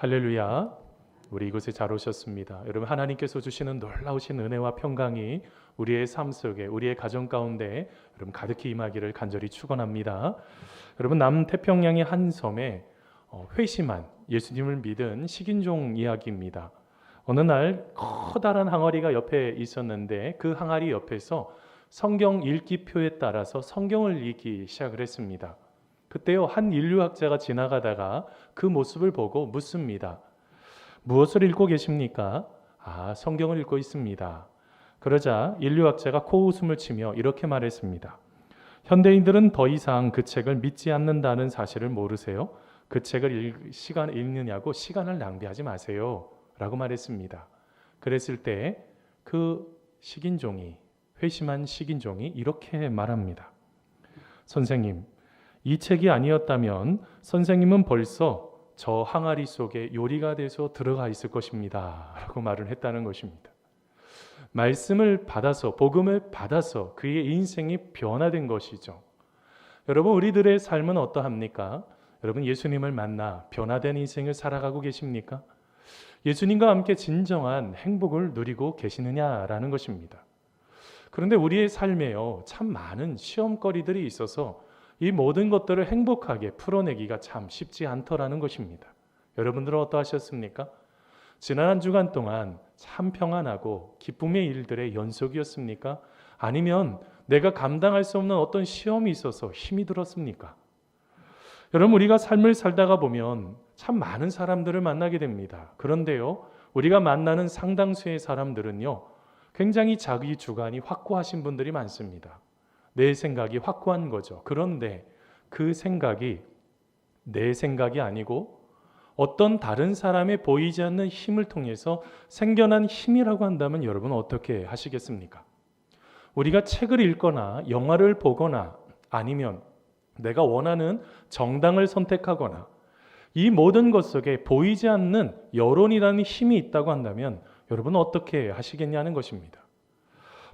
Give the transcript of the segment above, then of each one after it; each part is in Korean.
할렐루야. 우리 이곳에 잘 오셨습니다. 여러분, 하나님께서 주시는 놀라우신 은혜와 평강이 우리의 삶 속에, 우리의 가정 가운데 여러분 가득히 임하기를 간절히 축원합니다. 여러분, 남태평양의 한 섬에 회심한 예수님을 믿은 식인종 이야기입니다. 어느 날 커다란 항아리가 옆에 있었는데 그 항아리 옆에서 성경 읽기표에 따라서 성경을 읽기 시작을 했습니다. 그때요, 한 인류학자가 지나가다가 그 모습을 보고 묻습니다. 무엇을 읽고 계십니까? 성경을 읽고 있습니다. 그러자 인류학자가 코웃음을 치며 이렇게 말했습니다. 현대인들은 더 이상 그 책을 믿지 않는다는 사실을 모르세요? 그 책을 읽느냐고 시간을 낭비하지 마세요. 라고 말했습니다. 그랬을 때 그 식인종이, 회심한 식인종이 이렇게 말합니다. 선생님, 이 책이 아니었다면 선생님은 벌써 저 항아리 속에 요리가 돼서 들어가 있을 것입니다. 라고 말을 했다는 것입니다. 말씀을 받아서, 복음을 받아서 그의 인생이 변화된 것이죠. 여러분, 우리들의 삶은 어떠합니까? 여러분, 예수님을 만나 변화된 인생을 살아가고 계십니까? 예수님과 함께 진정한 행복을 누리고 계시느냐라는 것입니다. 그런데 우리의 삶에요, 참 많은 시험거리들이 있어서 이 모든 것들을 행복하게 풀어내기가 참 쉽지 않더라는 것입니다. 여러분들은 어떠하셨습니까? 지난 한 주간 동안 참 평안하고 기쁨의 일들의 연속이었습니까? 아니면 내가 감당할 수 없는 어떤 시험이 있어서 힘이 들었습니까? 여러분, 우리가 삶을 살다가 보면 참 많은 사람들을 만나게 됩니다. 그런데요, 우리가 만나는 상당수의 사람들은요, 굉장히 자기 주관이 확고하신 분들이 많습니다. 내 생각이 확고한 거죠. 그런데 그 생각이 내 생각이 아니고 어떤 다른 사람의 보이지 않는 힘을 통해서 생겨난 힘이라고 한다면 여러분 어떻게 하시겠습니까? 우리가 책을 읽거나 영화를 보거나 아니면 내가 원하는 정당을 선택하거나 이 모든 것 속에 보이지 않는 여론이라는 힘이 있다고 한다면 여러분 어떻게 하시겠냐는 것입니다.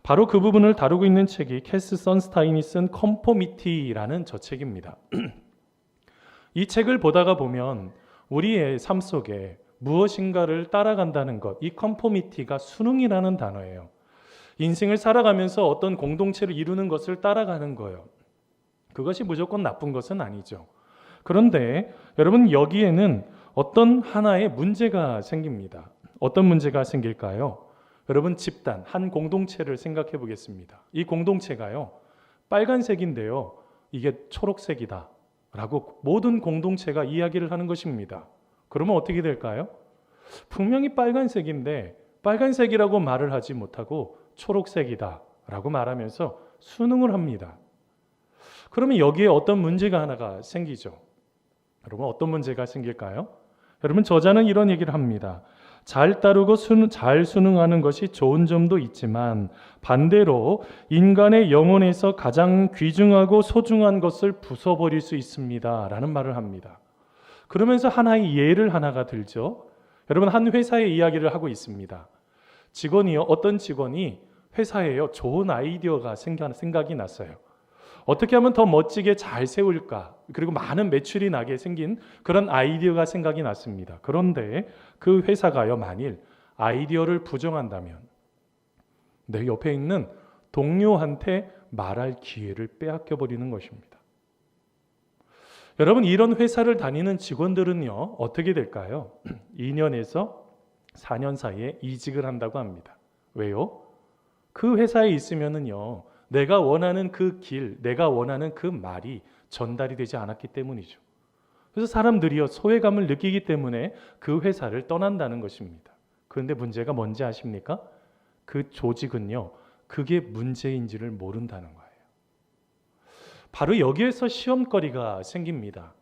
바로 그 부분을 다루고 있는 책이 캐스 선스타인이 쓴 컨포미티라는 저 책입니다. 이 책을 보다가 보면 우리의 삶 속에 무엇인가를 따라간다는 것, 이 컨포미티가 순응이라는 단어예요. 인생을 살아가면서 어떤 공동체를 이루는 것을 따라가는 거예요. 그것이 무조건 나쁜 것은 아니죠. 그런데 여러분, 여기에는 어떤 하나의 문제가 생깁니다. 어떤 문제가 생길까요? 여러분, 집단, 한 공동체를 생각해 보겠습니다. 이 공동체가요, 빨간색인데요, 이게 초록색이다 라고 모든 공동체가 이야기를 하는 것입니다. 그러면 어떻게 될까요? 분명히 빨간색인데 빨간색이라고 말을 하지 못하고 초록색이다 라고 말하면서 순응을 합니다. 그러면 여기에 어떤 문제가 하나가 생기죠. 여러분, 어떤 문제가 생길까요? 여러분, 저자는 이런 얘기를 합니다. 잘 따르고 잘 순응하는 것이 좋은 점도 있지만 반대로 인간의 영혼에서 가장 귀중하고 소중한 것을 부숴버릴 수 있습니다 라는 말을 합니다. 그러면서 하나의 예를 하나가 들죠. 여러분, 한 회사의 이야기를 하고 있습니다. 직원이요, 어떤 직원이 회사에요, 좋은 아이디어가 생각이 났어요. 어떻게 하면 더 멋지게 잘 세울까? 그리고 많은 매출이 나게 생긴 그런 아이디어가 생각이 났습니다. 그런데 그 회사가요, 만일 아이디어를 부정한다면 내 옆에 있는 동료한테 말할 기회를 빼앗겨 버리는 것입니다. 여러분, 이런 회사를 다니는 직원들은요, 어떻게 될까요? 2년에서 4년 사이에 이직을 한다고 합니다. 왜요? 그 회사에 있으면은요, 내가 원하는 그 길, 내가 원하는 그 말이 전달이 되지 않았기 때문이죠. 그래서 사람들이요, 소외감을 느끼기 때문에 그 회사를 떠난다는 것입니다. 그런데 문제가 뭔지 아십니까? 그 조직은요, 그게 문제인지를 모른다는 거예요. 바로 여기에서 시험거리가 생깁니다.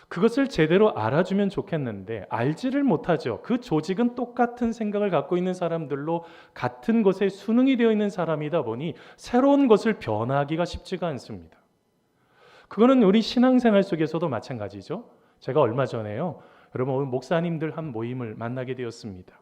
그것을 제대로 알아주면 좋겠는데 알지를 못하죠. 그 조직은 똑같은 생각을 갖고 있는 사람들로 같은 것에 순응이 되어 있는 사람이다 보니 새로운 것을 변화하기가 쉽지가 않습니다. 그거는 우리 신앙생활 속에서도 마찬가지죠. 제가 얼마 전에요, 여러분, 목사님들 한 모임을 만나게 되었습니다.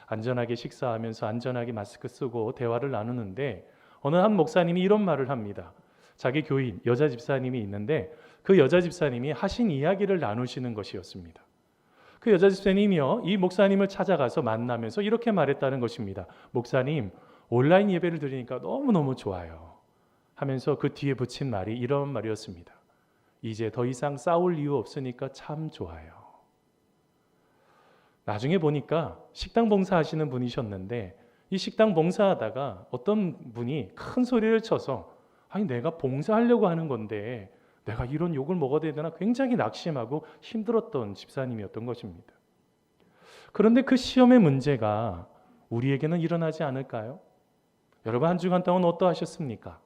안전하게 식사하면서 안전하게 마스크 쓰고 대화를 나누는데 어느 한 목사님이 이런 말을 합니다. 자기 교인, 여자 집사님이 있는데 그 여자 집사님이 하신 이야기를 나누시는 것이었습니다. 그 여자 집사님이요, 이 목사님을 찾아가서 만나면서 이렇게 말했다는 것입니다. 목사님, 온라인 예배를 드리니까 너무너무 좋아요 하면서 그 뒤에 붙인 말이 이런 말이었습니다. 이제 더 이상 싸울 이유 없으니까 참 좋아요. 나중에 보니까 식당 봉사하시는 분이셨는데, 이 식당 봉사하다가 어떤 분이 큰 소리를 쳐서, 아니 내가 봉사하려고 하는 건데 내가 이런 욕을 먹어야 되나, 굉장히 낙심하고 힘들었던 집사님이었던 것입니다. 그런데 그 시험의 문제가 우리에게는 일어나지 않을까요? 여러분, 한 주간 동안 어떠하셨습니까?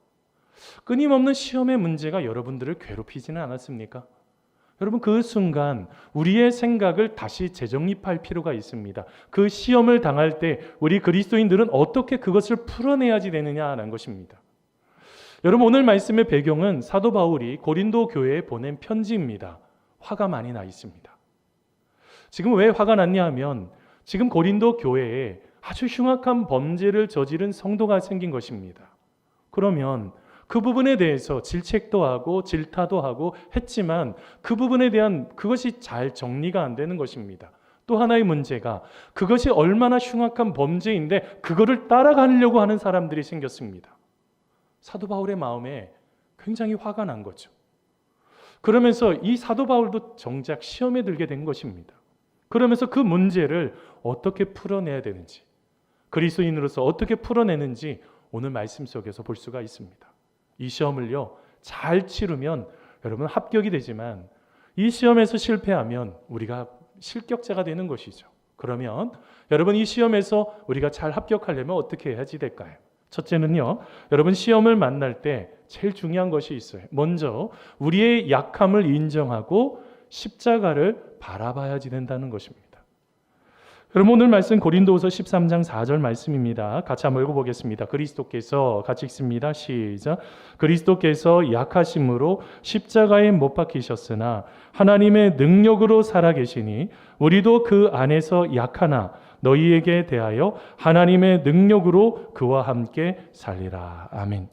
끊임없는 시험의 문제가 여러분들을 괴롭히지는 않았습니까? 여러분, 그 순간 우리의 생각을 다시 재정립할 필요가 있습니다. 그 시험을 당할 때 우리 그리스도인들은 어떻게 그것을 풀어내야지 되느냐는 것입니다. 여러분, 오늘 말씀의 배경은 사도 바울이 고린도 교회에 보낸 편지입니다. 화가 많이 나 있습니다. 지금 왜 화가 났냐 하면, 지금 고린도 교회에 아주 흉악한 범죄를 저지른 성도가 생긴 것입니다. 그러면 그 부분에 대해서 질책도 하고 질타도 하고 했지만 그 부분에 대한 그것이 잘 정리가 안 되는 것입니다. 또 하나의 문제가, 그것이 얼마나 흉악한 범죄인데 그거를 따라가려고 하는 사람들이 생겼습니다. 사도 바울의 마음에 굉장히 화가 난 거죠. 그러면서 이 사도 바울도 정작 시험에 들게 된 것입니다. 그러면서 그 문제를 어떻게 풀어내야 되는지, 그리스도인으로서 어떻게 풀어내는지 오늘 말씀 속에서 볼 수가 있습니다. 이 시험을요, 잘 치르면 여러분 합격이 되지만, 이 시험에서 실패하면 우리가 실격자가 되는 것이죠. 그러면 여러분, 이 시험에서 우리가 잘 합격하려면 어떻게 해야지 될까요? 첫째는요, 여러분, 시험을 만날 때 제일 중요한 것이 있어요. 먼저 우리의 약함을 인정하고 십자가를 바라봐야지 된다는 것입니다. 여러분, 오늘 말씀 고린도후서 13장 4절 말씀입니다. 같이 한번 읽어보겠습니다. 그리스도께서, 같이 읽습니다. 시작. 그리스도께서 약하심으로 십자가에 못 박히셨으나 하나님의 능력으로 살아계시니 우리도 그 안에서 약하나 너희에게 대하여 하나님의 능력으로 그와 함께 살리라. 아멘.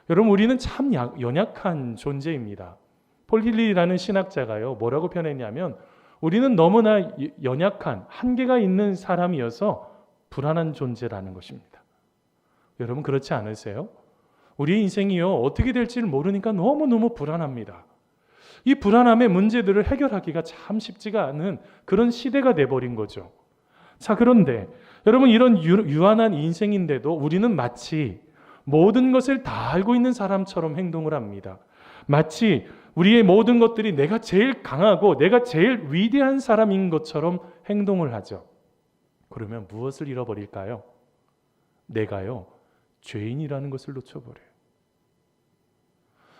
여러분, 우리는 참 연약한 존재입니다. 폴 힐리라는 신학자가요, 뭐라고 표현했냐면, 우리는 너무나 연약한, 한계가 있는 사람이어서 불안한 존재라는 것입니다. 여러분, 그렇지 않으세요? 우리 인생이요, 어떻게 될지를 모르니까 너무너무 불안합니다. 이 불안함의 문제들을 해결하기가 참 쉽지가 않은 그런 시대가 돼버린 거죠. 자, 그런데 여러분, 이런 유한한 인생인데도 우리는 마치 모든 것을 다 알고 있는 사람처럼 행동을 합니다. 마치 우리의 모든 것들이 내가 제일 강하고 내가 제일 위대한 사람인 것처럼 행동을 하죠. 그러면 무엇을 잃어버릴까요? 내가요, 죄인이라는 것을 놓쳐버려요.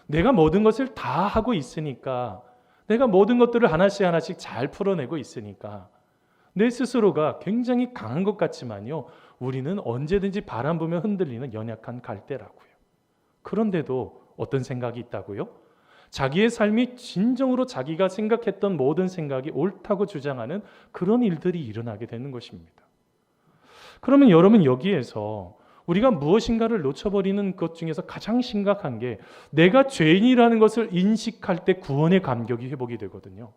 내가 모든 것을 다 하고 있으니까, 내가 모든 것들을 하나씩 하나씩 잘 풀어내고 있으니까 내 스스로가 굉장히 강한 것 같지만요, 우리는 언제든지 바람 불면 흔들리는 연약한 갈대라고요. 그런데도 어떤 생각이 있다고요? 자기의 삶이 진정으로 자기가 생각했던 모든 생각이 옳다고 주장하는 그런 일들이 일어나게 되는 것입니다. 그러면 여러분, 여기에서 우리가 무엇인가를 놓쳐버리는 것 중에서 가장 심각한 게, 내가 죄인이라는 것을 인식할 때 구원의 감격이 회복이 되거든요.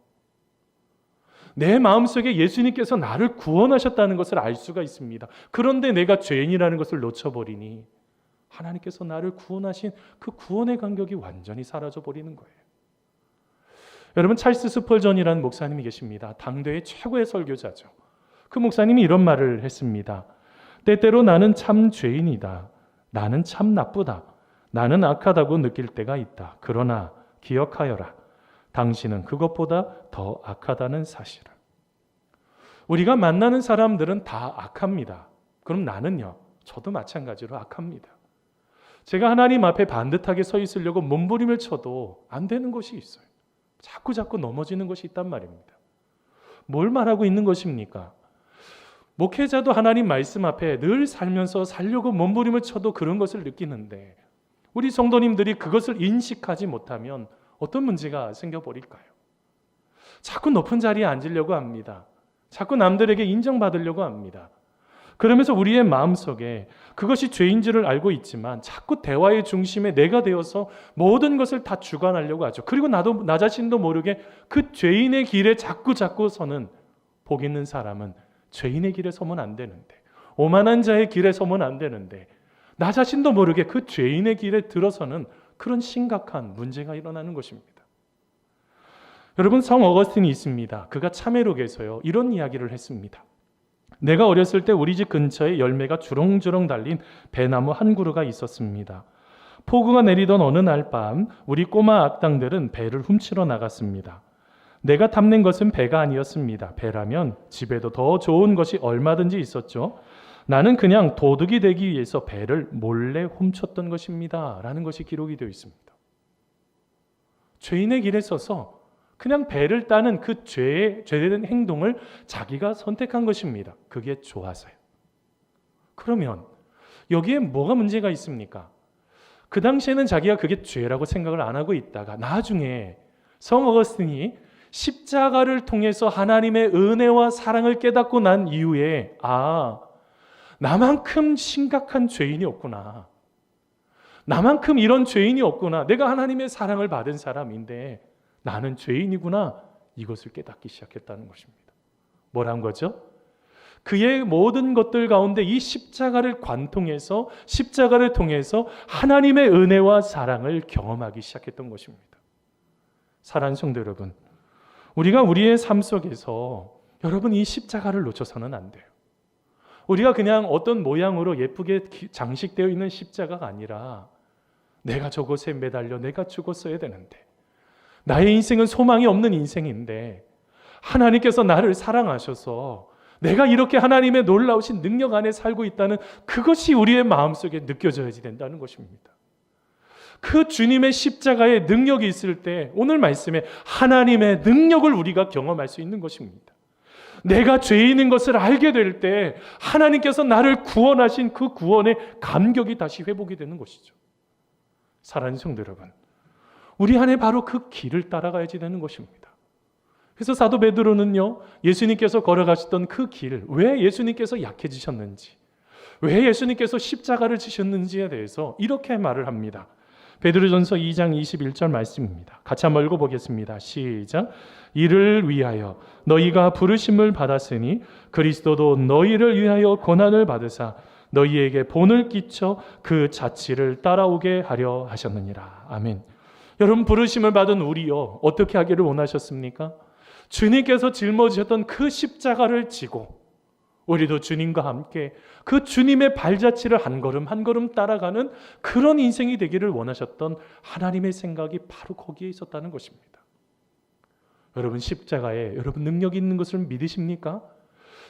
내 마음속에 예수님께서 나를 구원하셨다는 것을 알 수가 있습니다. 그런데 내가 죄인이라는 것을 놓쳐버리니 하나님께서 나를 구원하신 그 구원의 감격이 완전히 사라져버리는 거예요. 여러분, 찰스 스펄전이라는 목사님이 계십니다. 당대의 최고의 설교자죠. 그 목사님이 이런 말을 했습니다. 때때로 나는 참 죄인이다. 나는 참 나쁘다. 나는 악하다고 느낄 때가 있다. 그러나 기억하여라. 당신은 그것보다 더 악하다는 사실을. 우리가 만나는 사람들은 다 악합니다. 그럼 나는요? 저도 마찬가지로 악합니다. 제가 하나님 앞에 반듯하게 서 있으려고 몸부림을 쳐도 안 되는 것이 있어요. 자꾸 넘어지는 것이 있단 말입니다. 뭘 말하고 있는 것입니까? 목회자도 하나님 말씀 앞에 늘 살면서 살려고 몸부림을 쳐도 그런 것을 느끼는데, 우리 성도님들이 그것을 인식하지 못하면 어떤 문제가 생겨버릴까요? 자꾸 높은 자리에 앉으려고 합니다. 자꾸 남들에게 인정받으려고 합니다. 그러면서 우리의 마음속에 그것이 죄인지를 알고 있지만 자꾸 대화의 중심에 내가 되어서 모든 것을 다 주관하려고 하죠. 그리고 나 자신도 모르게 그 죄인의 길에 자꾸 서는 복 있는 사람은 죄인의 길에 서면 안 되는데, 오만한 자의 길에 서면 안 되는데, 나 자신도 모르게 그 죄인의 길에 들어서는 그런 심각한 문제가 일어나는 것입니다. 여러분, 성 어거스틴이 있습니다. 그가 참회록에서요 이런 이야기를 했습니다. 내가 어렸을 때 우리 집 근처에 열매가 주렁주렁 달린 배나무 한 그루가 있었습니다. 폭우가 내리던 어느 날 밤 우리 꼬마 악당들은 배를 훔치러 나갔습니다. 내가 탐낸 것은 배가 아니었습니다. 배라면 집에도 더 좋은 것이 얼마든지 있었죠. 나는 그냥 도둑이 되기 위해서 배를 몰래 훔쳤던 것입니다. 라는 것이 기록이 되어 있습니다. 죄인의 길에 서서 그냥 배를 따는 그 죄된 행동을 자기가 선택한 것입니다. 그게 좋아서요. 그러면 여기에 뭐가 문제가 있습니까? 그 당시에는 자기가 그게 죄라고 생각을 안 하고 있다가 나중에 성 어거스틴이 십자가를 통해서 하나님의 은혜와 사랑을 깨닫고 난 이후에 나만큼 심각한 죄인이 없구나. 나만큼 이런 죄인이 없구나. 내가 하나님의 사랑을 받은 사람인데 나는 죄인이구나. 이것을 깨닫기 시작했다는 것입니다. 뭐란 거죠? 그의 모든 것들 가운데 이 십자가를 관통해서 십자가를 통해서 하나님의 은혜와 사랑을 경험하기 시작했던 것입니다. 사랑하는 성도 여러분, 우리가 우리의 삶 속에서 여러분 이 십자가를 놓쳐서는 안 돼요. 우리가 그냥 어떤 모양으로 예쁘게 장식되어 있는 십자가가 아니라 내가 저것에 매달려 내가 죽었어야 되는데, 나의 인생은 소망이 없는 인생인데 하나님께서 나를 사랑하셔서 내가 이렇게 하나님의 놀라우신 능력 안에 살고 있다는 그것이 우리의 마음속에 느껴져야지 된다는 것입니다. 그 주님의 십자가의 능력이 있을 때 오늘 말씀에 하나님의 능력을 우리가 경험할 수 있는 것입니다. 내가 죄인인 것을 알게 될 때 하나님께서 나를 구원하신 그 구원의 감격이 다시 회복이 되는 것이죠. 사랑하는 성도 여러분, 우리 안에 바로 그 길을 따라가야지 되는 것입니다. 그래서 사도 베드로는요, 예수님께서 걸어가셨던 그 길, 왜 예수님께서 약해지셨는지, 왜 예수님께서 십자가를 지셨는지에 대해서 이렇게 말을 합니다. 베드로전서 2장 21절 말씀입니다. 같이 한번 읽어보겠습니다. 시작. 이를 위하여 너희가 부르심을 받았으니 그리스도도 너희를 위하여 고난을 받으사 너희에게 본을 끼쳐 그 자취를 따라오게 하려 하셨느니라. 아멘. 여러분, 부르심을 받은 우리요, 어떻게 하기를 원하셨습니까? 주님께서 짊어지셨던 그 십자가를 지고 우리도 주님과 함께 그 주님의 발자취를 한 걸음 한 걸음 따라가는 그런 인생이 되기를 원하셨던 하나님의 생각이 바로 거기에 있었다는 것입니다. 여러분, 십자가에 여러분 능력이 있는 것을 믿으십니까?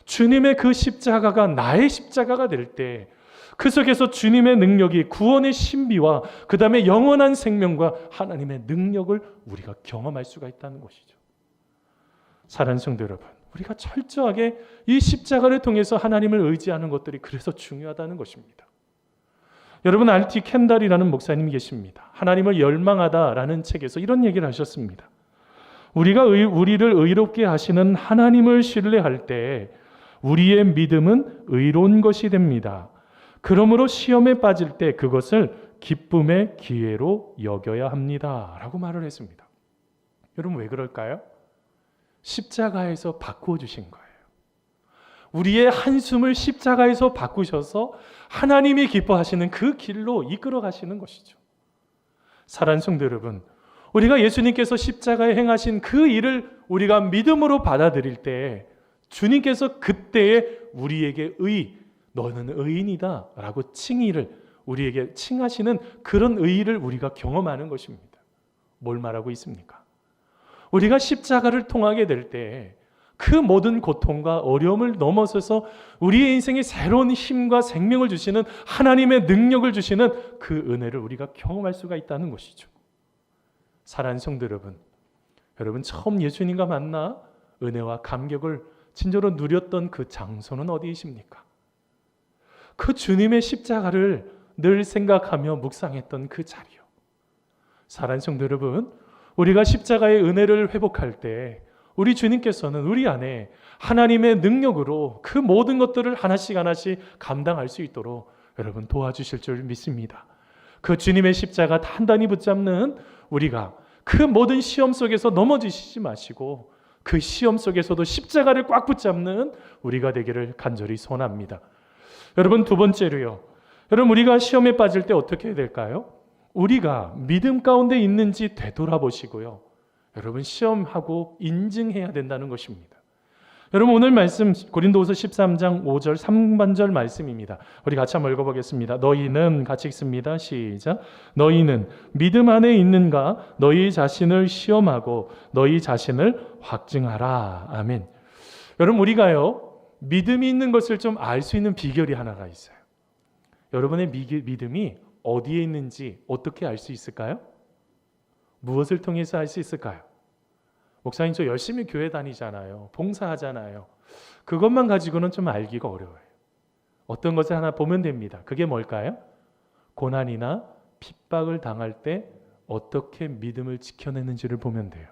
주님의 그 십자가가 나의 십자가가 될 때 그 속에서 주님의 능력이 구원의 신비와 그 다음에 영원한 생명과 하나님의 능력을 우리가 경험할 수가 있다는 것이죠. 사랑하는 성도 여러분, 우리가 철저하게 이 십자가를 통해서 하나님을 의지하는 것들이 그래서 중요하다는 것입니다. 여러분, R.T. 켄달이라는 목사님이 계십니다. 하나님을 열망하다라는 책에서 이런 얘기를 하셨습니다. 우리가 우리를 의롭게 하시는 하나님을 신뢰할 때 우리의 믿음은 의로운 것이 됩니다. 그러므로 시험에 빠질 때 그것을 기쁨의 기회로 여겨야 합니다. 라고 말을 했습니다. 여러분, 왜 그럴까요? 십자가에서 바꾸어 주신 거예요. 우리의 한숨을 십자가에서 바꾸셔서 하나님이 기뻐하시는 그 길로 이끌어 가시는 것이죠. 사랑하는 성도 여러분, 우리가 예수님께서 십자가에 행하신 그 일을 우리가 믿음으로 받아들일 때 주님께서 그때에 우리에게 너는 의인이다 라고 칭의를 우리에게 칭하시는 그런 의의를 우리가 경험하는 것입니다. 뭘 말하고 있습니까? 우리가 십자가를 통하게 될 때 그 모든 고통과 어려움을 넘어서서 우리의 인생에 새로운 힘과 생명을 주시는 하나님의 능력을 주시는 그 은혜를 우리가 경험할 수가 있다는 것이죠. 사랑하는 성도 여러분 처음 예수님과 만나 은혜와 감격을 진정으로 누렸던 그 장소는 어디이십니까? 그 주님의 십자가를 늘 생각하며 묵상했던 그 자리요. 사랑하는 성도 여러분, 우리가 십자가의 은혜를 회복할 때 우리 주님께서는 우리 안에 하나님의 능력으로 그 모든 것들을 하나씩 하나씩 감당할 수 있도록 여러분 도와주실 줄 믿습니다. 그 주님의 십자가 단단히 붙잡는 우리가 그 모든 시험 속에서 넘어지시지 마시고 그 시험 속에서도 십자가를 꽉 붙잡는 우리가 되기를 간절히 소원합니다. 여러분, 두 번째로요. 여러분, 우리가 시험에 빠질 때 어떻게 해야 될까요? 우리가 믿음 가운데 있는지 되돌아보시고요. 여러분, 시험하고 인증해야 된다는 것입니다. 여러분, 오늘 말씀 고린도후서 13장 5절 상반절 말씀입니다. 우리 같이 한번 읽어보겠습니다. 너희는, 같이 읽습니다. 시작. 너희는 믿음 안에 있는가? 너희 자신을 시험하고 너희 자신을 확증하라. 아멘. 여러분, 우리가요, 믿음이 있는 것을 좀 알 수 있는 비결이 하나가 있어요. 여러분의 믿음이 어디에 있는지 어떻게 알 수 있을까요? 무엇을 통해서 알 수 있을까요? 목사님, 저 열심히 교회 다니잖아요. 봉사하잖아요. 그것만 가지고는 좀 알기가 어려워요. 어떤 것을 하나 보면 됩니다. 그게 뭘까요? 고난이나 핍박을 당할 때 어떻게 믿음을 지켜내는지를 보면 돼요.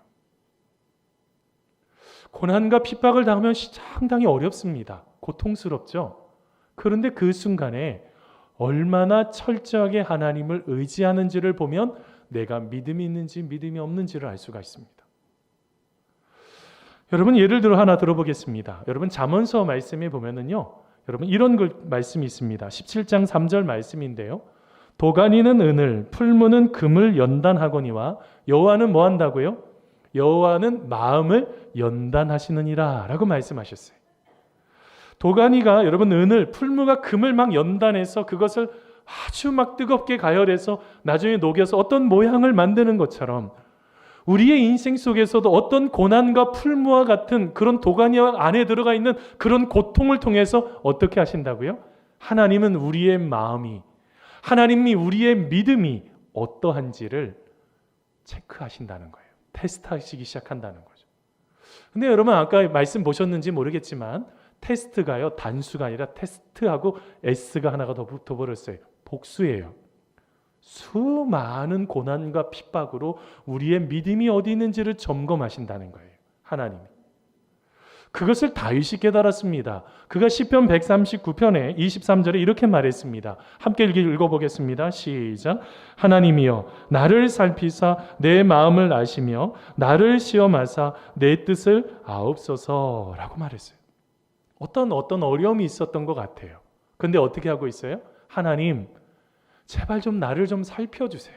고난과 핍박을 당하면 상당히 어렵습니다. 고통스럽죠? 그런데 그 순간에 얼마나 철저하게 하나님을 의지하는지를 보면 내가 믿음이 있는지 믿음이 없는지를 알 수가 있습니다. 여러분, 예를 들어 하나 들어보겠습니다. 여러분, 잠언서 말씀에 보면은요, 여러분, 이런 말씀이 있습니다. 17장 3절 말씀인데요. 도가니는 은을, 풀무는 금을 연단하거니와 여호와는 뭐 한다고요? 여호와는 마음을 연단하시느니라 라고 말씀하셨어요. 도가니가 여러분 은을, 풀무가 금을 막 연단해서 그것을 아주 막 뜨겁게 가열해서 나중에 녹여서 어떤 모양을 만드는 것처럼 우리의 인생 속에서도 어떤 고난과 풀무와 같은 그런 도가니 안에 들어가 있는 그런 고통을 통해서 어떻게 하신다고요? 하나님은 우리의 마음이, 하나님이 우리의 믿음이 어떠한지를 체크하신다는 거예요. 테스트하시기 시작한다는 거죠. 근데 여러분, 아까 말씀 보셨는지 모르겠지만 테스트가요, 단수가 아니라 테스트하고 S가 하나가 더 붙어버렸어요. 복수예요. 수많은 고난과 핍박으로 우리의 믿음이 어디 있는지를 점검하신다는 거예요. 하나님이. 그것을 다윗이 깨달았습니다. 그가 시편 139편에 23절에 이렇게 말했습니다. 함께 읽어보겠습니다. 시작. 하나님이여 나를 살피사 내 마음을 아시며 나를 시험하사 내 뜻을 아옵소서라고 말했어요. 어떤 어려움이 있었던 것 같아요. 근데 어떻게 하고 있어요? 하나님, 제발 좀 나를 좀 살펴주세요.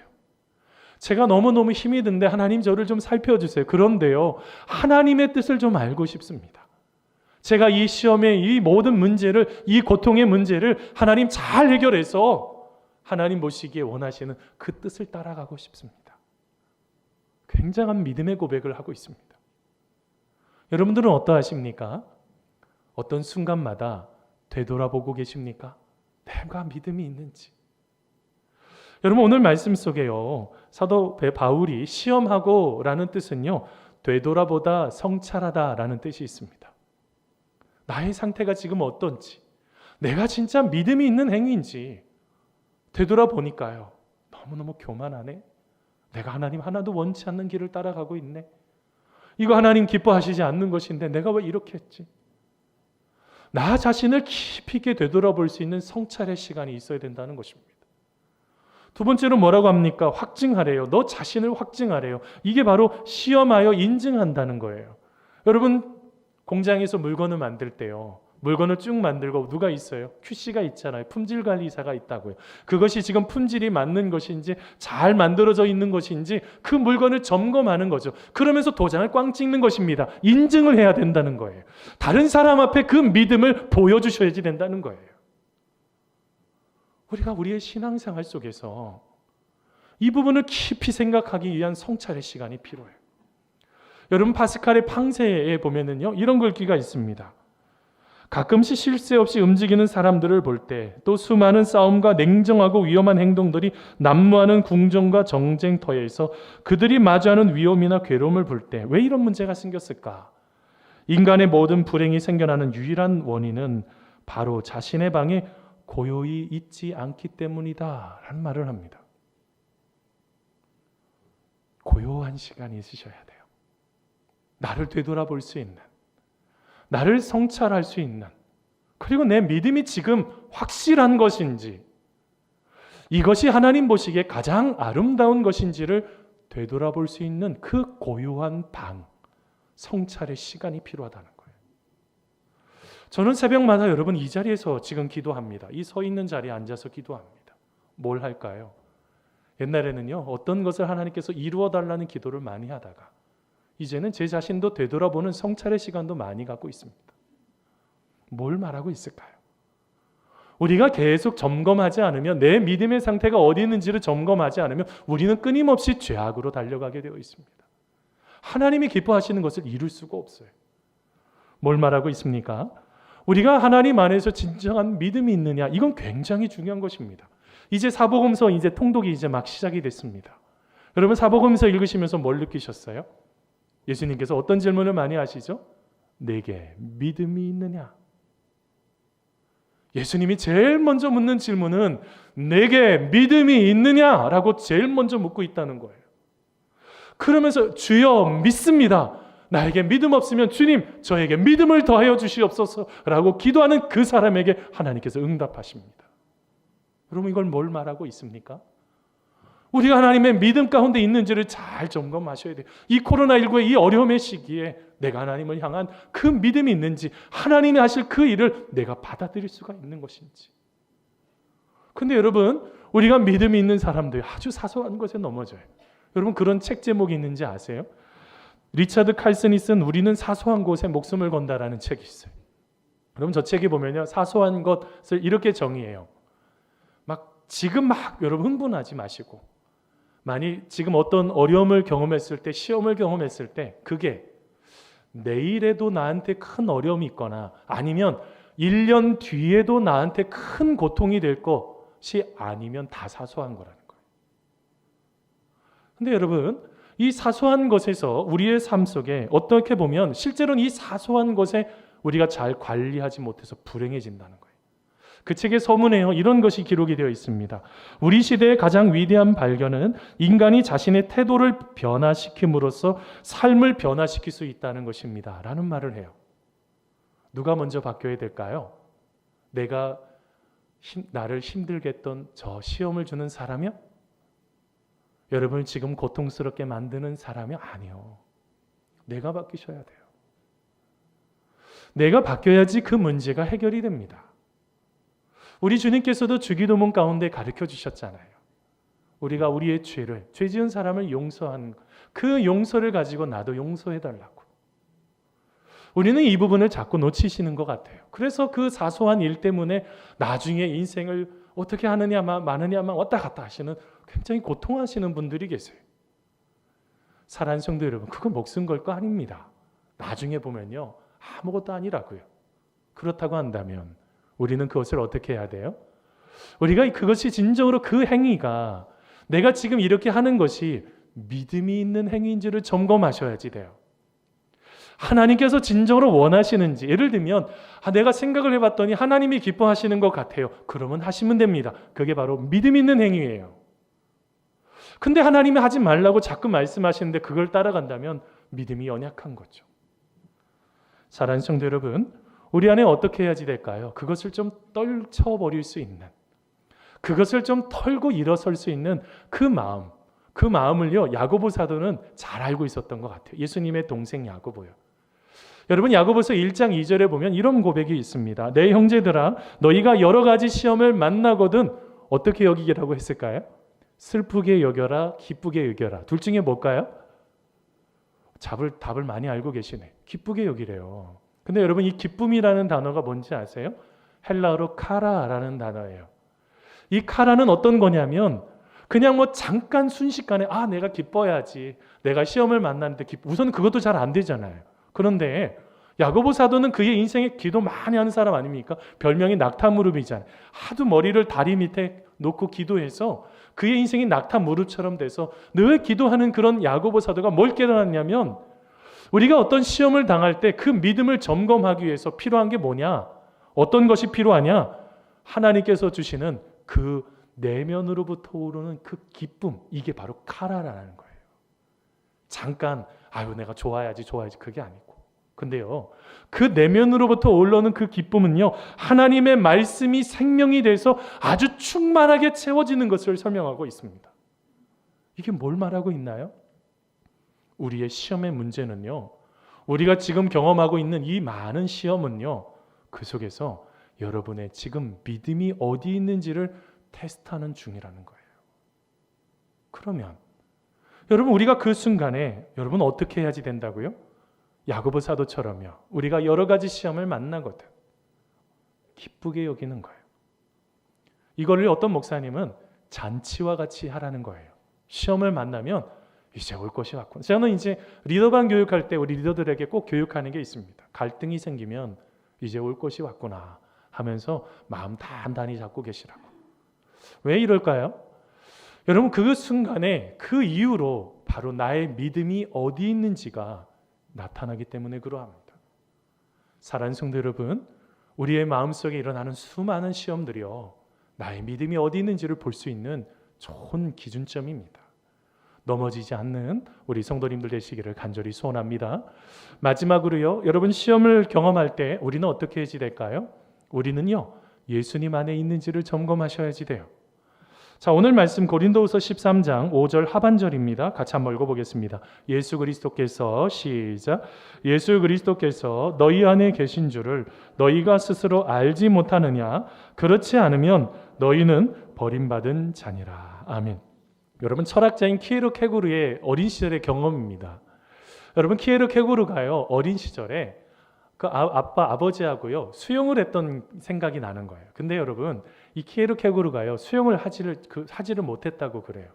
제가 너무너무 힘이 든데 하나님 저를 좀 살펴주세요. 그런데요, 하나님의 뜻을 좀 알고 싶습니다. 제가 이 시험의 이 모든 문제를, 이 고통의 문제를 하나님 잘 해결해서 하나님 보시기에 원하시는 그 뜻을 따라가고 싶습니다. 굉장한 믿음의 고백을 하고 있습니다. 여러분들은 어떠하십니까? 어떤 순간마다 되돌아보고 계십니까? 내가 믿음이 있는지. 여러분, 오늘 말씀 속에요, 사도 바울이 시험하고 라는 뜻은요, 되돌아보다 성찰하다 라는 뜻이 있습니다. 나의 상태가 지금 어떤지, 내가 진짜 믿음이 있는 행위인지 되돌아보니까요, 너무너무 교만하네. 내가 하나님 하나도 원치 않는 길을 따라가고 있네. 이거 하나님 기뻐하시지 않는 것인데 내가 왜 이렇게 했지? 나 자신을 깊이 있게 되돌아볼 수 있는 성찰의 시간이 있어야 된다는 것입니다. 두 번째로 뭐라고 합니까? 확증하래요. 너 자신을 확증하래요. 이게 바로 시험하여 인증한다는 거예요. 여러분, 공장에서 물건을 만들 때요, 물건을 쭉 만들고 누가 있어요? QC가 있잖아요. 품질관리사가 있다고요. 그것이 지금 품질이 맞는 것인지 잘 만들어져 있는 것인지 그 물건을 점검하는 거죠. 그러면서 도장을 꽝 찍는 것입니다. 인증을 해야 된다는 거예요. 다른 사람 앞에 그 믿음을 보여주셔야지 된다는 거예요. 우리가 우리의 신앙생활 속에서 이 부분을 깊이 생각하기 위한 성찰의 시간이 필요해요. 여러분, 파스칼의 팡세에 보면은요, 이런 글귀가 있습니다. 가끔씩 쉴 새 없이 움직이는 사람들을 볼 때, 또 수많은 싸움과 냉정하고 위험한 행동들이 난무하는 궁정과 정쟁터에서 그들이 마주하는 위험이나 괴로움을 볼 때 왜 이런 문제가 생겼을까? 인간의 모든 불행이 생겨나는 유일한 원인은 바로 자신의 방에 고요히 있지 않기 때문이다 라는 말을 합니다. 고요한 시간이 있으셔야 돼요. 나를 되돌아볼 수 있는, 나를 성찰할 수 있는, 그리고 내 믿음이 지금 확실한 것인지, 이것이 하나님 보시기에 가장 아름다운 것인지를 되돌아볼 수 있는 그 고요한 방, 성찰의 시간이 필요하다는 거예요. 저는 새벽마다 여러분 이 자리에서 지금 기도합니다. 이 서 있는 자리에 앉아서 기도합니다. 뭘 할까요? 옛날에는요, 어떤 것을 하나님께서 이루어 달라는 기도를 많이 하다가 이제는 제 자신도 되돌아보는 성찰의 시간도 많이 갖고 있습니다. 뭘 말하고 있을까요? 우리가 계속 점검하지 않으면, 내 믿음의 상태가 어디 있는지를 점검하지 않으면 우리는 끊임없이 죄악으로 달려가게 되어 있습니다. 하나님이 기뻐하시는 것을 이룰 수가 없어요. 뭘 말하고 있습니까? 우리가 하나님 안에서 진정한 믿음이 있느냐, 이건 굉장히 중요한 것입니다. 이제 사복음서 이제 통독이 이제 막 시작이 됐습니다. 여러분 사복음서 읽으시면서 뭘 느끼셨어요? 예수님께서 어떤 질문을 많이 하시죠? 내게 믿음이 있느냐? 예수님이 제일 먼저 묻는 질문은 내게 믿음이 있느냐라고 제일 먼저 묻고 있다는 거예요. 그러면서 주여 믿습니다. 나에게 믿음 없으면 주님 저에게 믿음을 더하여 주시옵소서라고 기도하는 그 사람에게 하나님께서 응답하십니다. 여러분 이걸 뭘 말하고 있습니까? 우리가 하나님의 믿음 가운데 있는지를 잘 점검하셔야 돼요. 이 코로나19의 이 어려움의 시기에 내가 하나님을 향한 그 믿음이 있는지, 하나님이 하실 그 일을 내가 받아들일 수가 있는 것인지. 근데 여러분 우리가 믿음이 있는 사람들 아주 사소한 것에 넘어져요. 여러분 그런 책 제목이 있는지 아세요? 리차드 칼슨이 쓴 우리는 사소한 것에 목숨을 건다라는 책이 있어요. 여러분 저 책에 보면요, 사소한 것을 이렇게 정의해요. 지금 여러분 흥분하지 마시고, 만일 지금 어떤 어려움을 경험했을 때, 시험을 경험했을 때 그게 내일에도 나한테 큰 어려움이 있거나 아니면 1년 뒤에도 나한테 큰 고통이 될 것이 아니면 다 사소한 거라는 거예요. 근데 여러분 이 사소한 것에서 우리의 삶 속에 어떻게 보면 실제로는 이 사소한 것에 우리가 잘 관리하지 못해서 불행해진다는 거예요. 그 책의 서문에요, 이런 것이 기록이 되어 있습니다. 우리 시대의 가장 위대한 발견은 인간이 자신의 태도를 변화시킴으로써 삶을 변화시킬 수 있다는 것입니다 라는 말을 해요. 누가 먼저 바뀌어야 될까요? 내가 나를 힘들게 했던 저 시험을 주는 사람이요? 여러분을 지금 고통스럽게 만드는 사람이 아니요. 내가 바뀌셔야 돼요. 내가 바뀌어야지 그 문제가 해결이 됩니다. 우리 주님께서도 주기도문 가운데 가르쳐 주셨잖아요. 우리가 우리의 죄를, 죄 지은 사람을 용서한 그 용서를 가지고 나도 용서해달라고. 우리는 이 부분을 자꾸 놓치시는 것 같아요. 그래서 그 사소한 일 때문에 나중에 인생을 어떻게 하느냐만 마느냐만 왔다 갔다 하시는 굉장히 고통하시는 분들이 계세요. 사랑하는 성도 여러분, 그건 목숨 걸 거 아닙니다. 나중에 보면요 아무것도 아니라고요. 그렇다고 한다면 우리는 그것을 어떻게 해야 돼요? 우리가 그것이 진정으로 그 행위가 내가 지금 이렇게 하는 것이 믿음이 있는 행위인지를 점검하셔야지 돼요. 하나님께서 진정으로 원하시는지, 예를 들면 내가 생각을 해봤더니 하나님이 기뻐하시는 것 같아요. 그러면 하시면 됩니다. 그게 바로 믿음 있는 행위예요. 근데 하나님이 하지 말라고 자꾸 말씀하시는데 그걸 따라간다면 믿음이 연약한 거죠. 사랑하는 성도 여러분, 우리 안에 어떻게 해야지 될까요? 그것을 좀 떨쳐버릴 수 있는, 그것을 좀 털고 일어설 수 있는 그 마음을요 야고보 사도는 잘 알고 있었던 것 같아요. 예수님의 동생 야고보요. 여러분 야고보서 1장 2절에 보면 이런 고백이 있습니다. 내 형제들아 너희가 여러 가지 시험을 만나거든 어떻게 여기라고 했을까요? 슬프게 여겨라, 기쁘게 여겨라. 둘 중에 뭘까요? 답을 많이 알고 계시네. 기쁘게 여기래요. 근데 여러분 이 기쁨이라는 단어가 뭔지 아세요? 헬라어로 카라라는 단어예요. 이 카라는 어떤 거냐면 그냥 잠깐 순식간에 내가 기뻐야지. 내가 시험을 만났는데 우선 그것도 잘 안 되잖아요. 그런데 야고보 사도는 그의 인생에 기도 많이 하는 사람 아닙니까? 별명이 낙타무릎이잖아요. 하도 머리를 다리 밑에 놓고 기도해서 그의 인생이 낙타무릎처럼 돼서 늘 기도하는 그런 야고보 사도가 뭘 깨달았냐면 우리가 어떤 시험을 당할 때 그 믿음을 점검하기 위해서 필요한 게 뭐냐? 어떤 것이 필요하냐? 하나님께서 주시는 그 내면으로부터 오르는 그 기쁨, 이게 바로 카라라는 거예요. 잠깐 내가 좋아야지 그게 아니고, 근데요 그 내면으로부터 올라오는 그 기쁨은요 하나님의 말씀이 생명이 돼서 아주 충만하게 채워지는 것을 설명하고 있습니다. 이게 뭘 말하고 있나요? 우리의 시험의 문제는요 우리가 지금 경험하고 있는 이 많은 시험은요, 그 속에서 여러분의 지금 믿음이 어디 있는지를 테스트하는 중이라는 거예요. 그러면 여러분, 우리가 그 순간에 여러분 어떻게 해야지 된다고요? 야고보 사도처럼요, 우리가 여러 가지 시험을 만나거든 기쁘게 여기는 거예요. 이거를 어떤 목사님은 잔치와 같이 하라는 거예요. 시험을 만나면 이제 올 것이 왔구나. 저는 이제 리더반 교육할 때 우리 리더들에게 꼭 교육하는 게 있습니다. 갈등이 생기면 이제 올 것이 왔구나 하면서 마음 단단히 잡고 계시라고. 왜 이럴까요? 여러분, 그 순간에 그 이후로 바로 나의 믿음이 어디 있는지가 나타나기 때문에 그러합니다. 사랑하는 성도 여러분, 우리의 마음속에 일어나는 수많은 시험들이요, 나의 믿음이 어디 있는지를 볼 수 있는 좋은 기준점입니다. 넘어지지 않는 우리 성도님들 되시기를 간절히 소원합니다. 마지막으로요, 여러분 시험을 경험할 때 우리는 어떻게 해야지 될까요? 우리는요, 예수님 안에 있는지를 점검하셔야지 돼요. 자, 오늘 말씀 고린도후서 13장 5절 하반절입니다. 같이 한번 읽어보겠습니다. 예수 그리스도께서, 시작, 예수 그리스도께서 너희 안에 계신 줄을 너희가 스스로 알지 못하느냐? 그렇지 않으면 너희는 버림받은 자니라. 아멘. 여러분, 철학자인 키에르케고르의 어린 시절의 경험입니다. 여러분, 키에르케고르가요, 어린 시절에 그 아버지하고요 수영을 했던 생각이 나는 거예요. 근데 여러분, 이 키에르케고르가요 수영을 하지를 못했다고 그래요.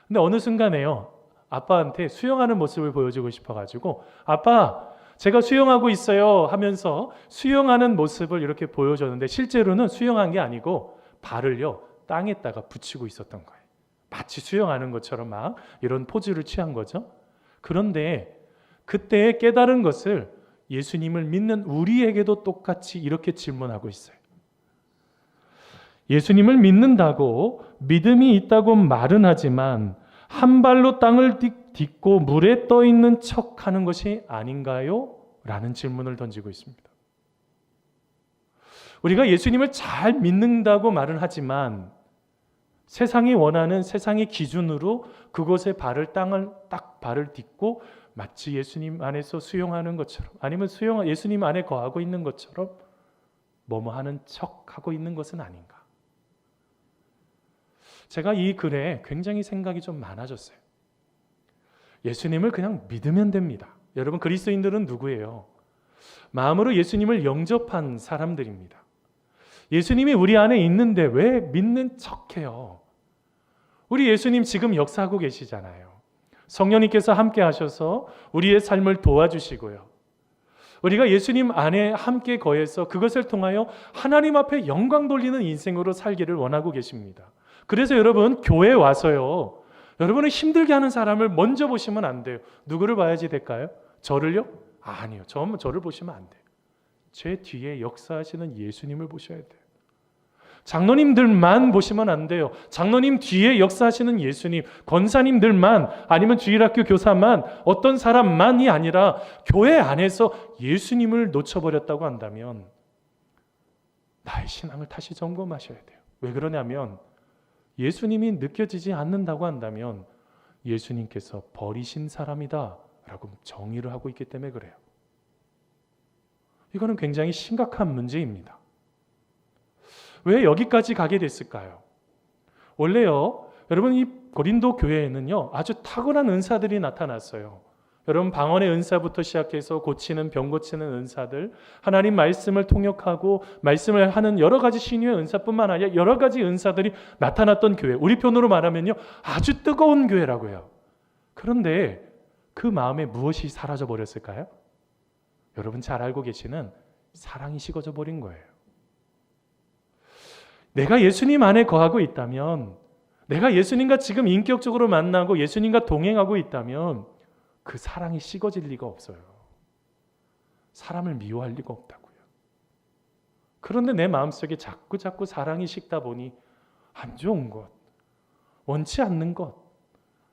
근데 어느 순간에요, 아빠한테 수영하는 모습을 보여주고 싶어가지고, 아빠, 제가 수영하고 있어요 하면서 수영하는 모습을 이렇게 보여줬는데, 실제로는 수영한 게 아니고 발을요 땅에다가 붙이고 있었던 거예요. 마치 수영하는 것처럼 막 이런 포즈를 취한 거죠. 그런데 그때 깨달은 것을 예수님을 믿는 우리에게도 똑같이 이렇게 질문하고 있어요. 예수님을 믿는다고, 믿음이 있다고 말은 하지만 한 발로 땅을 딛고 물에 떠 있는 척하는 것이 아닌가요? 라는 질문을 던지고 있습니다. 우리가 예수님을 잘 믿는다고 말은 하지만 세상이 원하는 세상의 기준으로 그곳에 발을 딛고 마치 예수님 안에서 수용하는 것처럼, 아니면 예수님 안에 거하고 있는 것처럼 뭐뭐 하는 척하고 있는 것은 아닌가. 제가 이 글에 굉장히 생각이 좀 많아졌어요. 예수님을 그냥 믿으면 됩니다. 여러분, 그리스도인들은 누구예요? 마음으로 예수님을 영접한 사람들입니다. 예수님이 우리 안에 있는데 왜 믿는 척해요? 우리 예수님 지금 역사하고 계시잖아요. 성령님께서 함께 하셔서 우리의 삶을 도와주시고요, 우리가 예수님 안에 함께 거해서 그것을 통하여 하나님 앞에 영광 돌리는 인생으로 살기를 원하고 계십니다. 그래서 여러분, 교회에 와서요, 여러분을 힘들게 하는 사람을 먼저 보시면 안 돼요. 누구를 봐야지 될까요? 저를요? 아니요. 저를 보시면 안 돼요. 제 뒤에 역사하시는 예수님을 보셔야 돼요. 장로님들만 보시면 안 돼요. 장로님 뒤에 역사하시는 예수님, 권사님들만, 아니면 주일학교 교사만, 어떤 사람만이 아니라 교회 안에서 예수님을 놓쳐버렸다고 한다면 나의 신앙을 다시 점검하셔야 돼요. 왜 그러냐면, 예수님이 느껴지지 않는다고 한다면 예수님께서 버리신 사람이다 라고 정의를 하고 있기 때문에 그래요. 이거는 굉장히 심각한 문제입니다. 왜 여기까지 가게 됐을까요? 원래요, 여러분, 이 고린도 교회에는요 아주 탁월한 은사들이 나타났어요. 여러분, 방언의 은사부터 시작해서 고치는, 병 고치는 은사들, 하나님 말씀을 통역하고 말씀을 하는 여러 가지 신유의 은사뿐만 아니라 여러 가지 은사들이 나타났던 교회, 우리 편으로 말하면요 아주 뜨거운 교회라고요. 그런데 그 마음에 무엇이 사라져 버렸을까요? 여러분 잘 알고 계시는 사랑이 식어져 버린 거예요. 내가 예수님 안에 거하고 있다면, 내가 예수님과 지금 인격적으로 만나고 예수님과 동행하고 있다면 그 사랑이 식어질 리가 없어요. 사람을 미워할 리가 없다고요. 그런데 내 마음속에 자꾸 사랑이 식다 보니 안 좋은 것, 원치 않는 것,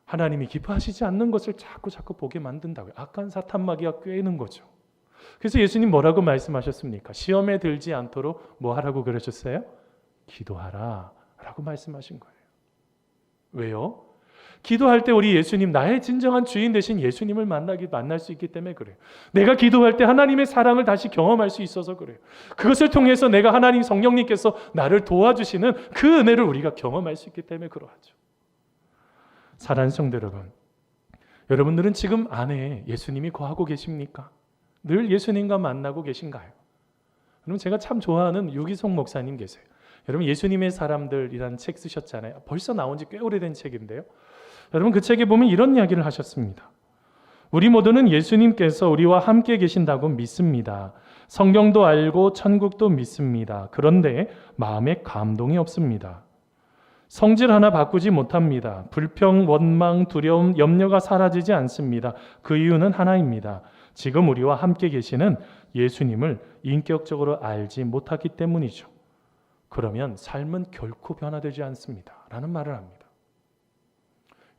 하나님이 기뻐하시지 않는 것을 자꾸 보게 만든다고요. 악한 사탄 마귀가 꿰는 거죠. 그래서 예수님 뭐라고 말씀하셨습니까? 시험에 들지 않도록 뭐 하라고 그러셨어요? 기도하라 라고 말씀하신 거예요. 왜요? 기도할 때 우리 예수님, 나의 진정한 주인 되신 예수님을 만날 수 있기 때문에 그래요. 내가 기도할 때 하나님의 사랑을 다시 경험할 수 있어서 그래요. 그것을 통해서 내가 하나님 성령님께서 나를 도와주시는 그 은혜를 우리가 경험할 수 있기 때문에 그러하죠. 사랑하는 성도 여러분, 여러분들은 지금 안에 예수님이 거하고 계십니까? 늘 예수님과 만나고 계신가요? 여러분, 제가 참 좋아하는 유기송 목사님 계세요. 여러분, 예수님의 사람들이라는 책 쓰셨잖아요. 벌써 나온 지 꽤 오래된 책인데요. 여러분, 그 책에 보면 이런 이야기를 하셨습니다. 우리 모두는 예수님께서 우리와 함께 계신다고 믿습니다. 성경도 알고 천국도 믿습니다. 그런데 마음에 감동이 없습니다. 성질 하나 바꾸지 못합니다. 불평, 원망, 두려움, 염려가 사라지지 않습니다. 그 이유는 하나입니다. 지금 우리와 함께 계시는 예수님을 인격적으로 알지 못하기 때문이죠. 그러면 삶은 결코 변화되지 않습니다. 라는 말을 합니다.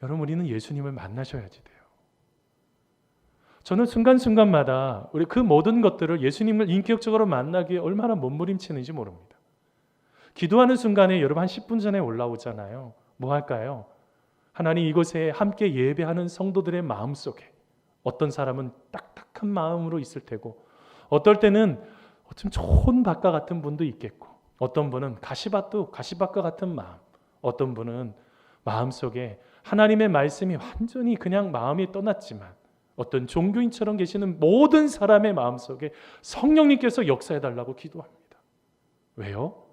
여러분, 우리는 예수님을 만나셔야지 돼요. 저는 순간순간마다 우리 그 모든 것들을 예수님을 인격적으로 만나기에 얼마나 몸부림치는지 모릅니다. 기도하는 순간에 여러분 한 10분 전에 올라오잖아요. 뭐 할까요? 하나님, 이곳에 함께 예배하는 성도들의 마음속에 어떤 사람은 딱딱한 마음으로 있을 테고, 어떨 때는 좀 좋은 밭과 같은 분도 있겠고, 어떤 분은 가시밭과 같은 마음, 어떤 분은 마음속에 하나님의 말씀이 완전히 그냥 마음이 떠났지만 어떤 종교인처럼 계시는 모든 사람의 마음속에 성령님께서 역사해달라고 기도합니다. 왜요?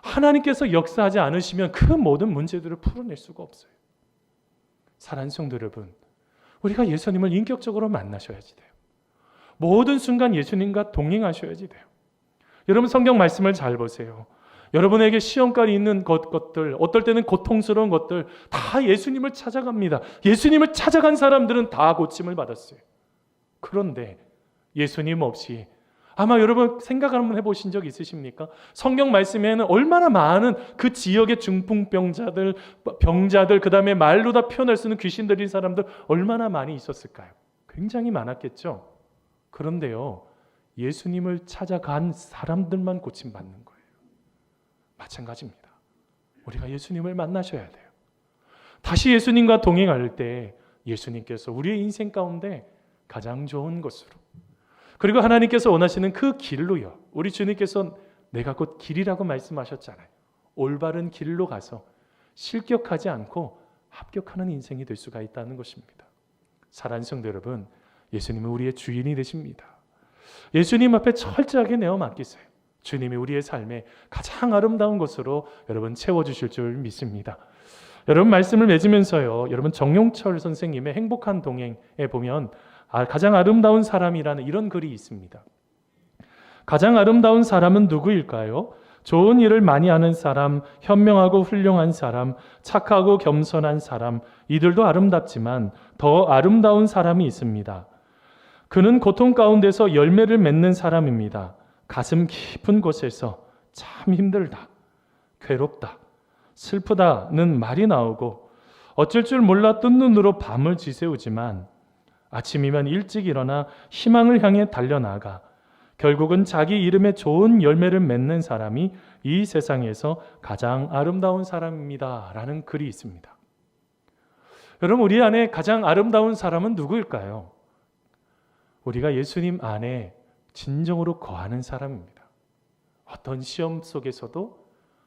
하나님께서 역사하지 않으시면 그 모든 문제들을 풀어낼 수가 없어요. 사랑하는 성도 여러분, 우리가 예수님을 인격적으로 만나셔야지 돼요. 모든 순간 예수님과 동행하셔야지 돼요. 여러분, 성경 말씀을 잘 보세요. 여러분에게 시험거리 있는 것들, 어떨 때는 고통스러운 것들 다 예수님을 찾아갑니다. 예수님을 찾아간 사람들은 다 고침을 받았어요. 그런데 예수님 없이, 아마 여러분 생각 한번 해보신 적 있으십니까? 성경 말씀에는 얼마나 많은 그 지역의 중풍병자들, 병자들, 그 다음에 말로 다 표현할 수 있는 귀신 들린 사람들 얼마나 많이 있었을까요? 굉장히 많았겠죠. 그런데요, 예수님을 찾아간 사람들만 고침받는 거예요. 마찬가지입니다. 우리가 예수님을 만나셔야 돼요. 다시 예수님과 동행할 때 예수님께서 우리의 인생 가운데 가장 좋은 것으로, 그리고 하나님께서 원하시는 그 길로요. 우리 주님께서 내가 곧 길이라고 말씀하셨잖아요. 올바른 길로 가서 실격하지 않고 합격하는 인생이 될 수가 있다는 것입니다. 사랑하는 성도 여러분, 예수님은 우리의 주인이 되십니다. 예수님 앞에 철저하게 내어 맡기세요. 주님이 우리의 삶에 가장 아름다운 것으로 여러분 채워주실 줄 믿습니다. 여러분, 말씀을 맺으면서요, 여러분 정용철 선생님의 행복한 동행에 보면 가장 아름다운 사람이라는 이런 글이 있습니다. 가장 아름다운 사람은 누구일까요? 좋은 일을 많이 하는 사람, 현명하고 훌륭한 사람, 착하고 겸손한 사람, 이들도 아름답지만 더 아름다운 사람이 있습니다. 그는 고통 가운데서 열매를 맺는 사람입니다. 가슴 깊은 곳에서 참 힘들다, 괴롭다, 슬프다는 말이 나오고 어쩔 줄 몰라 뜬 눈으로 밤을 지새우지만 아침이면 일찍 일어나 희망을 향해 달려나가 결국은 자기 이름에 좋은 열매를 맺는 사람이 이 세상에서 가장 아름다운 사람입니다. 라는 글이 있습니다. 여러분, 우리 안에 가장 아름다운 사람은 누구일까요? 우리가 예수님 안에 진정으로 거하는 사람입니다. 어떤 시험 속에서도,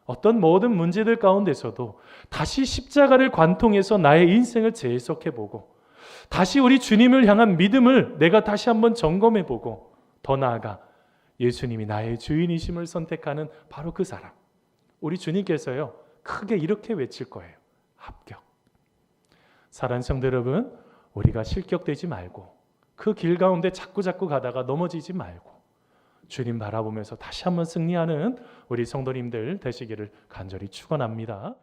어떤 모든 문제들 가운데서도 다시 십자가를 관통해서 나의 인생을 재해석해보고, 다시 우리 주님을 향한 믿음을 내가 다시 한번 점검해보고, 더 나아가 예수님이 나의 주인이심을 선택하는 바로 그 사람, 우리 주님께서요 크게 이렇게 외칠 거예요. 합격. 사랑하는 성도 여러분, 우리가 실격되지 말고 그 길 가운데 자꾸 가다가 넘어지지 말고 주님 바라보면서 다시 한번 승리하는 우리 성도님들 되시기를 간절히 축원합니다.